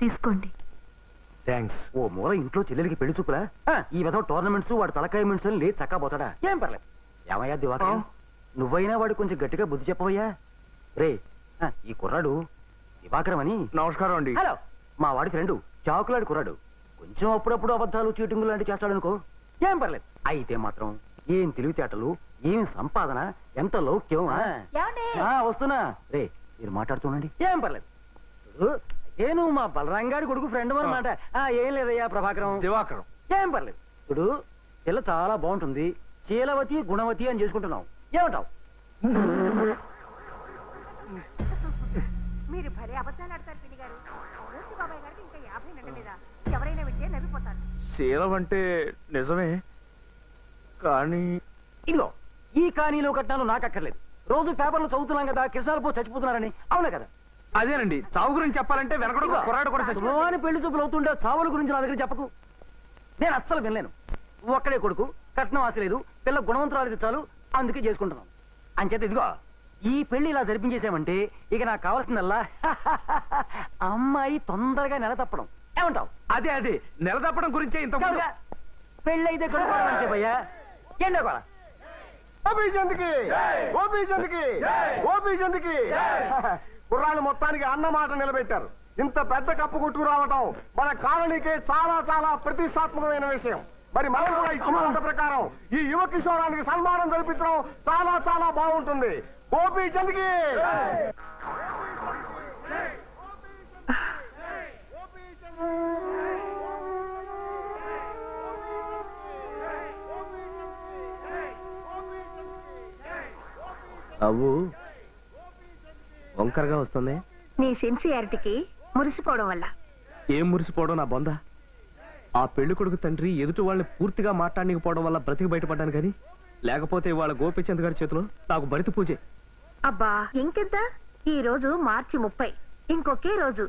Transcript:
తీసుకోండి. థ్యాంక్స్. ఓ మూల ఇంట్లో చెల్లెలికి పెళ్లి చూపులా? ఈ విధంగా టోర్నమెంట్స్ వాడు తలకాయ మినిట్స్ అని లేదు చక్కా పోతాడా? ఏం పర్లేదు. ఏమయ్యా దివాకర్, నువ్వైనా వాడు కొంచెం గట్టిగా బుద్ధి చెప్పవయ్యా. రే, ఈ కుర్రాడు దివాకరం అని. నమస్కారం అండి. హలో, మా వాడి ఫ్రెండు చాకులాడి కుర్రాడు. కొంచెం అప్పుడప్పుడు అబద్ధాలు చీటింగులు లాంటి చేస్తాడనుకో, ఏం పర్లేదు. అయితే మాత్రం ఏం తెలివితేటలు, ఏం సంపాదన, ఎంత లౌక్యం. వస్తున్నా. రే, మీరు మాట్లాడుతుండండి, ఏం పర్లేదు. ఏ నువ్వు మా బలరంగాడి కొడుకు ఫ్రెండ్ అనమాట. ఏం లేదయ్యా ప్రభాకరం. దివాకరం. ఏం పర్లేదు. ఇప్పుడు పిల్ల చాలా బాగుంటుంది, శీలవతి గుణవతి అని చేసుకుంటున్నావు. ఏమంటావు? మీరు భలే అబద్ధాలు ఆడతారు పిన్ని గారు. బాబాయ్ గారికి ఇంకా 50 నిండలేదా? ఎవరైనా వింటే నవ్విపోతారు. శీలం అంటే నిజమే, కానీ ఇదిగో ఈ కానీలో కట్నాలు నాకు అక్కర్లేదు. రోజు పేపర్లు చదువుతున్నాం కదా కృష్ణాలపో చచ్చిపోతున్నారని. అవునా కదా? అదేనండి, చావు గురించి చెప్పాలంటే వెనకడు కుర్రాడు కూడా చచ్చిపోని పెళ్లి చూపులు అవుతుంటే చావుల గురించి నా దగ్గర చెప్పకు. నేను అస్సలు వినలేను. ఒక్కడే కొడుకు, కట్నం ఆశ లేదు, పిల్ల గుణవంతురాలు చాలు, అందుకే చేసుకుంటున్నాం. అంచేత ఇదిగో ఈ పెళ్లి ఇలా జరిపించేసామంటే ఇక నాకు కావాల్సిందల్లా అమ్మాయి తొందరగా నెల తప్పడం. ఏమంటావు? అదే అదే నెల తప్పడం గురించే ఇంత పెళ్లి అయితే కొడుకోవడం చెప్పయ్యా. ఏంటో కూడా కుర్రాళ్ళు మొత్తానికి అన్నమాట నిలబెట్టారు. ఇంత పెద్ద కప్పు కొట్టుకు రావటం మన కాలనీకే చాలా చాలా ప్రతిష్టాత్మకమైన విషయం. మరి మనం కూడా ఇచ్చిన ప్రకారం ఈ యువ కిషోరానికి సన్మానం జరిపించడం చాలా చాలా బాగుంటుంది. గోపీచంద్కి అవ్వు వంకరగా వస్తుంది. నీ సిన్సియారిటీకి మురిసిపోవడం వల్ల. ఏం మురిసిపోవడం నా బొంద. ఆ పెళ్లి కొడుకు తండ్రి ఎదుటి వాళ్ళని పూర్తిగా మాట్లాడకపోవడం వల్ల బ్రతికి బయటపడ్డాను కానీ లేకపోతే వాళ్ళ గోపిచంద్ గారి చేతిలో నాకు బరిత పూజే. అబ్బా ఇంకెంత. ఈ రోజు మార్చి 30, ఇంకొకే రోజు.